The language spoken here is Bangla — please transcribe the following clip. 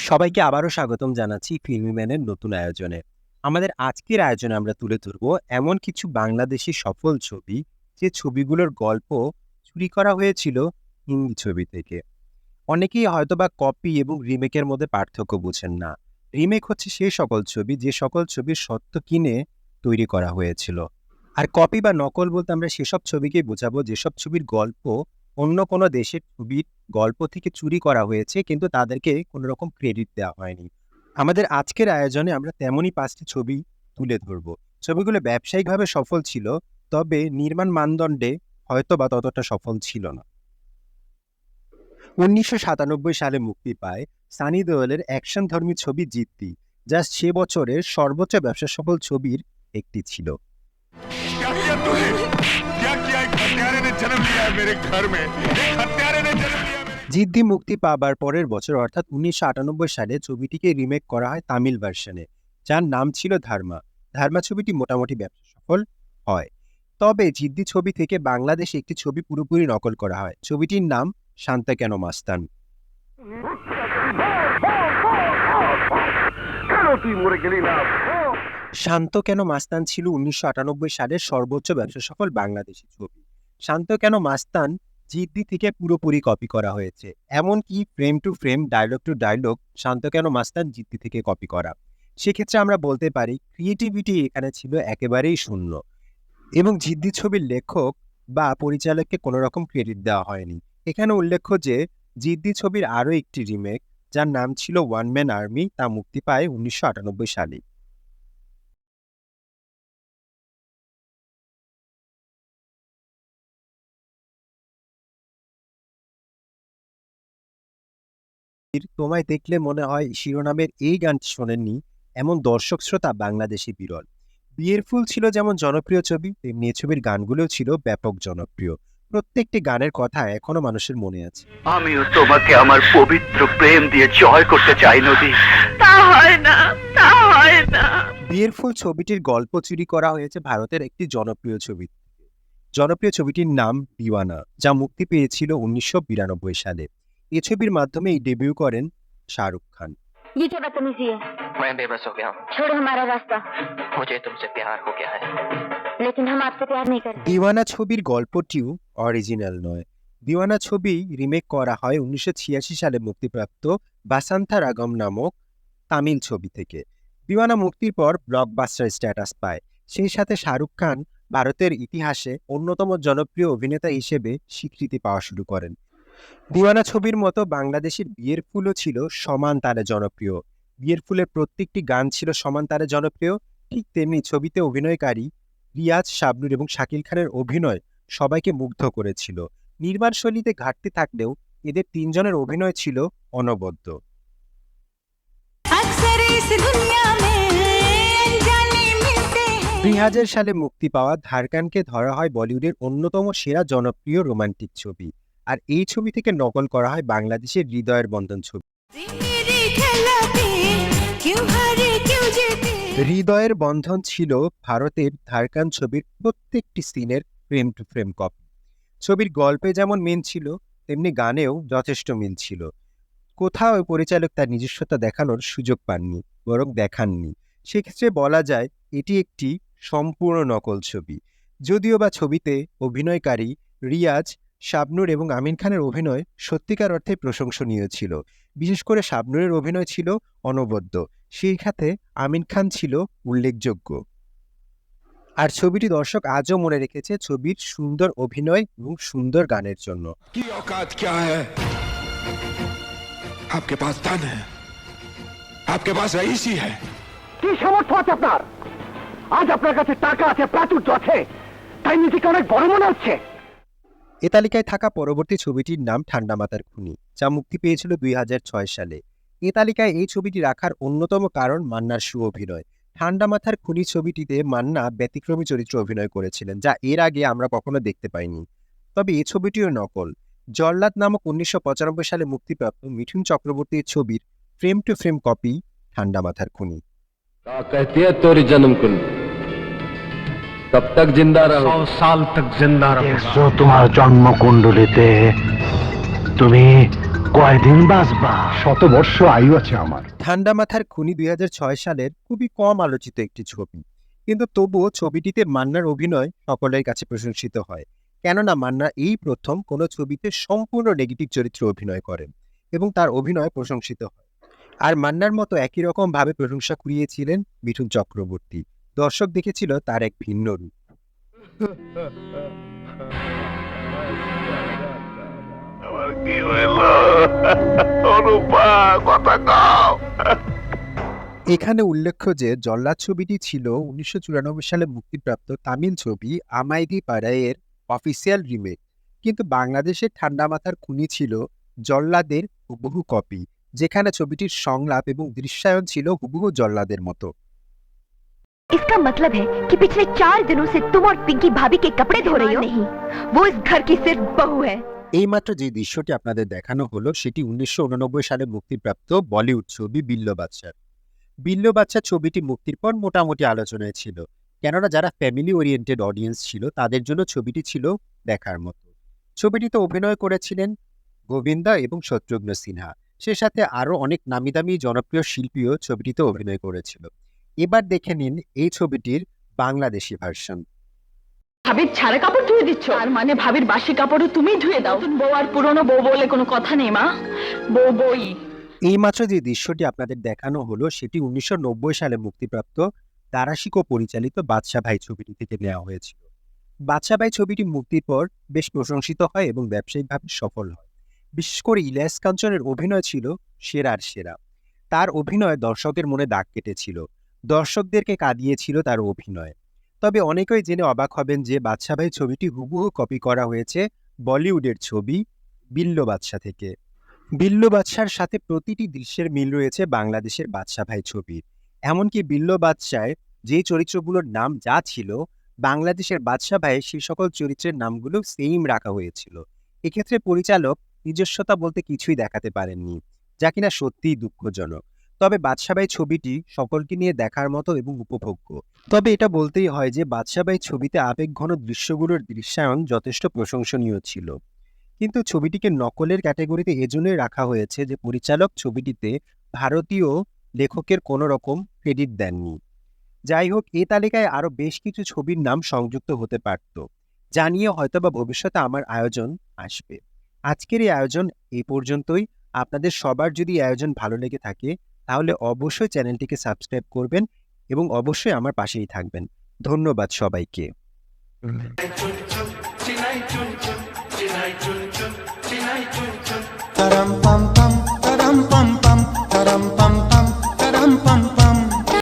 সবাইকে আবারও স্বাগতম জানাচ্ছি ফিল্মি ম্যানের নতুন আয়োজনে। আমাদের আজকের আয়োজনে আমরা তুলে ধরব এমন কিছু বাংলাদেশি সফল ছবি, যে ছবিগুলোর গল্প চুরি করা হয়েছিল হিন্দি ছবি থেকে। অনেকেই হয়তোবা কপি এবং রিমেকের মধ্যে পার্থক্য বুঝেন না। রিমেক হচ্ছে সেই সকল ছবি, যে সকল ছবির সত্য কিনে তৈরি করা হয়েছিল। আর কপি বা নকল বলতে আমরা সেসব ছবিকেই বোঝাবো যেসব ছবির গল্প অন্য কোনো দেশের ছবির গল্প থেকে চুরি করা হয়েছে, কিন্তু তাদেরকে কোনো রকম ক্রেডিট দেওয়া হয়নি। আমাদের আজকের আয়োজনে আমরা তেমনই ৫টি ছবি তুলে ধরব। ছবিগুলো ব্যবসায়িকভাবে সফল ছিল, তবে নির্মাণ মানদণ্ডে হয়তোবা ততটা সফল ছিল না। ১৯৯৭ সালে মুক্তি পায় সানি দেওলের অ্যাকশনধর্মী ছবি জিদ্দি, যা সে বছরের সর্বোচ্চ ব্যবসা সফল ছবির একটি ছিল। क्या किया तूने? क्या किया? एक हत्यारे ने जन्म लिया है मेरे घर में। एक हत्यारे ने जन्म लिया है मेरे। জিদ্দি মুক্তি পাবার পরের বছর অর্থাৎ ১৯৯৮ সালে ছবিটিকে রিমেক করা হয় তামিল ভার্সনে, যার নাম ছিল ধার্মা। ধার্মা ছবিটি মোটামুটি ব্যবসা সফল হয়, তবে জিদ্দি ছবি থেকে বাংলাদেশে একটি ছবি পুরোপুরি নকল করা হয়। ছবিটির নাম শান্ত কেন মাস্তান। শান্ত কেন মাস্তান ছিল ১৯৯৮ সালের সর্বোচ্চ ব্যবসা সফল বাংলাদেশি ছবি। শান্ত কেন মাস্তান জিদ্দি থেকে পুরোপুরি কপি করা হয়েছে, এমনকি frame to frame, dialogue to dialogue Shanto Keno Mastan জিদ্দি থেকে কপি করা। সেক্ষেত্রে আমরা বলতে পারি ক্রিয়েটিভিটি এখানে ছিল একেবারেই শূন্য, এবং জিদ্দি ছবির লেখক বা পরিচালককে কোনো রকম ক্রেডিট দেওয়া হয়নি। এখানে উল্লেখ্য যে জিদ্দি ছবির আরও একটি রিমেক, যার নাম ছিল ওয়ান ম্যান আর্মি, তা মুক্তি পায় ১৯৯৮ সালে। তোমায় দেখলে মনে হয় শিরোনামের এই গানটি শোনেননি এমন দর্শক শ্রোতা বাংলাদেশি বিরল। বিয়ের ফুল ছিল যেমন জনপ্রিয় ছবি, তেমনি এই ছবির গানগুলোও ছিল ব্যাপক জনপ্রিয়। প্রত্যেকটি গানের কথা এখনো মানুষের মনে আছে। আমিও তোমাকে আমার পবিত্র প্রেম দিয়ে জয় করতে চাই নদী। তা হয় না, তা হয় না। বিয়ের ফুল ছবিটির গল্প চুরি করা হয়েছে ভারতের একটি জনপ্রিয় ছবি। জনপ্রিয় ছবিটির নাম দিওয়ানা, যা মুক্তি পেয়েছিল ১৯৯২ সালে। এ ছবির মাধ্যমে ডেবিউ করেন শাহরুখ খান। ये क्या बदतमीजी है? मैं बेबस हो गया हूँ। छोड़ो हमारा रास्ता। मुझे तुमसे प्यार हो गया है। लेकिन हम आपसे प्यार नहीं करते। দিওয়ানা ছবির গল্পটিও অরিজিনাল নয়। দিওয়ানা ছবি রিমেক করা হয় ১৯৮৬ সালে মুক্তিপ্রাপ্ত বাসান্তা রাগম নামক তামিল ছবি থেকে। দিওয়ানা মুক্তির পর ব্লকবাস্টার স্ট্যাটাস পায়। সেই সাথে শাহরুখ খান ভারতের ইতিহাসে অন্যতম জনপ্রিয় অভিনেতা হিসেবে স্বীকৃতি পাওয়া শুরু করেন। দিওয়ানা ছবির মতো বাংলাদেশের বিয়ের ফুলও ছিল সমান তালে জনপ্রিয়। বিয়ের ফুলের প্রত্যেকটি গান ছিল সমান তালে জনপ্রিয়। ঠিক তেমনি ছবিতে অভিনয়কারী রিয়াজ, শাবনূর এবং শাকিল খানের অভিনয় সবাইকে মুগ্ধ করেছিল। নির্মাণ শৈলীতে ঘাটতি থাকলেও এদের তিনজনের অভিনয় ছিল অনবদ্য। ২০০০ সালে মুক্তি পাওয়া ধারকানকে ধরা হয় বলিউডের অন্যতম সেরা জনপ্রিয় রোমান্টিক ছবি, আর এই ছবি থেকে নকল করা হয় বাংলাদেশের হৃদয়ের বন্ধন ছবি। হৃদয়ের বন্ধন ছিল ভারতের ধারকান ছবির প্রত্যেকটি সিনের ফ্রেম টু ফ্রেম কপি। ছবির গল্পে যেমন মিল ছিল, তেমনি গানেও যথেষ্ট মিল ছিল। কোথাও পরিচালক তার নিজস্বতা দেখানোর সুযোগ পাননি, বরং দেখাননি। সেক্ষেত্রে বলা যায় এটি একটি সম্পূর্ণ নকল ছবি। যদিও বা ছবিতে অভিনয়কারী রিয়াজ, শাবনূর এবং আমিন খানের অভিনয় সত্যিকার অর্থে প্রশংসনীয় ছিল। বিশেষ করে শাবনূরের অভিনয় ছিল অনবদ্য, সেই সাথে আমিন খান ছিল উল্লেখযোগ্য। আর ছবিটি দর্শক আজও মনে রেখেছে ছবির সুন্দর অভিনয় এবং সুন্দর গানের জন্য। की औकात क्या है? आपके पास धन है, आपके पास रईसी है। কি সামর্থ্য আছে আপনার? আজ আপনার কাছে টাকা আছে, প্রাচুর্য আছে, তাই নিজেকে অনেক বড় মনে হচ্ছে। এ তালিকায় থাকা পরবর্তী ছবিটির নাম ঠান্ডা মাথার খুনি, যা মুক্তি পেয়েছিল ২০০৬ সালে। এ তালিকায় এই ছবিটি রাখার অন্যতম কারণ মান্নার সুঅভিনয়। ঠান্ডা মাথার খুনি ছবিটিতে মান্না ব্যতিক্রমী চরিত্রে অভিনয় করেছিলেন, যা এর আগে আমরা কখনো দেখতে পাইনি। তবে এই ছবিটিও নকল। জল্লাদ নামক ১৯৯৫ সালে মুক্তিপ্রাপ্ত মিঠুন চক্রবর্তীর ছবির ফ্রেম টু ফ্রেম কপি ঠান্ডা মাথার খুনি। कहती है तोरी जन्म कुंड कब तक जिंदा रहो? 100 साल तक जिंदा रहो। তোমার জন্মকুণ্ডলিতে তুমি কয়দিন বাঁচবা? 100 বর্ষ আয়ু আছে আমার। ঠান্ডা মাথার খুনি 2006 সালের খুবই কম আলোচিত একটি ছবি, কিন্তু তবুও ছবিটিতে মান্নার অভিনয় সকলের কাছে প্রশংসিত হয়। কেননা মান্না এই প্রথম কোনো ছবিতে সম্পূর্ণ নেগেটিভ চরিত্রে অভিনয় করেন এবং তার অভিনয় প্রশংসিত হয়। আর মান্নার মতো একই রকম ভাবে প্রশংসা কুড়িয়েছিলেন মিঠুন চক্রবর্তী। দর্শক দেখেছিল তার এক ভিন্ন রূপ। আমার কি হইল অনুপা, কথা কও। এখানে উল্লেখ্য যে জল্লাদ ছবিটি ছিল 1994 সালে মুক্তিপ্রাপ্ত তামিল ছবি আমাইদি পাড়াইয়ের অফিসিয়াল রিমেক, কিন্তু বাংলাদেশের ঠান্ডা মাথার খুনি ছিল জল্লাদের হুবহু কপি, যেখানে ছবিটির সংলাপ এবং দৃশ্যায়ন ছিল হুবহু জল্লাদের মতো। इसका मतलब है कि पिछले 4 दिनों से तुम और पिंकी भाभी के कपड़े धो रही हो? नहीं, वो इस घर की सिर्फ बहू है। এইমাত্র যে দৃশ্যটি আপনাদের দেখানো হলো সেটি 1989 সালে মুক্তিপ্রাপ্ত বলিউড ছবি বিল্লো বাদশার। বিল্লো বাদশা ছবিটি মুক্তির পর মোটামুটি আলোচনায় ছিল, কেননা যারা ফ্যামিলি ওরিয়েন্টেড অডিয়েন্স ছিল তাদের জন্য ছবিটি ছিল দেখার মতো। ছবিটিতে অভিনয় করেছিলেন গোবিন্দা এবং শত্রুঘ্ন সিনহা, সে সাথে আরও অনেক নামিদামি জনপ্রিয় শিল্পীও ছবিটিতে অভিনয় করেছিল। এবার দেখে নিন এই ছবিটির বাংলাদেশি ভার্সন। ভাবির ছাড়া কাপড় ধুয়ে দিচ্ছ? আর মানে ভাবির বাসি কাপড়ও তুমি ধুয়ে দাও? নতুন বউ আর পুরনো বউ বলে কোনো কথা নেই মা, বউ বই। এইমাত্র যে দৃশ্যটি আপনাদের দেখানো হলো সেটি 1990 সালে মুক্তিপ্রাপ্ত দারাশিকো পরিচালিত বাদশা ভাই ছবিটি থেকে নেওয়া হয়েছিল। বাদশা ভাই ছবিটি মুক্তির পর বেশ প্রশংসিত হয় এবং ব্যবসায়িকভাবে সফল হয়। বিশেষ করে ইলিয়াস কাঞ্চনের অভিনয় ছিল সেরার সেরা। তার অভিনয় দর্শকের মনে দাগ কেটেছিল, দর্শকদেরকে কাঁদিয়েছিল তার অভিনয়। তবে অনেকেই জেনে অবাক হবেন যে বাদশা ভাই ছবিটি হুবহু কপি করা হয়েছে বলিউডের ছবি বিল্লো বাদশা থেকে। বিল্লো বাদশার সাথে প্রতিটি দৃশ্যের মিল রয়েছে বাংলাদেশের বাদশা ভাই ছবির। এমনকি বিল্লো বাদশায় যে চরিত্রগুলোর নাম যা ছিল, বাংলাদেশের বাদশা ভাইয়ের সেই সকল চরিত্রের নামগুলো সেম রাখা হয়েছিল। এক্ষেত্রে পরিচালক নিজস্বতা বলতে কিছুই দেখাতে পারেননি, যা কিনা সত্যিই দুঃখজনক। তবে বাদশা ভাই ছবিটি সকলকে নিয়ে দেখার মতো এবং উপভোগ্য। তবে এটা বলতেই হয় যে বাদশা ভাই ছবিতে আবেগঘন দৃশ্যগুলোর দৃশ্যায়ন যথেষ্ট প্রশংসনীয় ছিল, কিন্তু ছবিটিকে নকলের ক্যাটাগরিতে এজন্যই রাখা হয়েছে যে পরিচালক ছবিটিতে ভারতীয় লেখকের কোনো রকম ক্রেডিট দেননি। যাই হোক, এই তালিকায় আরও বেশ কিছু ছবির নাম সংযুক্ত হতে পারত, যা নিয়ে হয়তোবা ভবিষ্যতে আমার আয়োজন আসবে। আজকের এই আয়োজন এই পর্যন্তই। আপনাদের সবার যদি এই আয়োজন ভালো লেগে থাকে তাহলে অবশ্যই চ্যানেলটিকে সাবস্ক্রাইব করবেন এবং অবশ্যই আমার পাশেই থাকবেন। ধন্যবাদ সবাইকে। Taram pam pam, taram pam pam, taram pam pam, taram pam pam.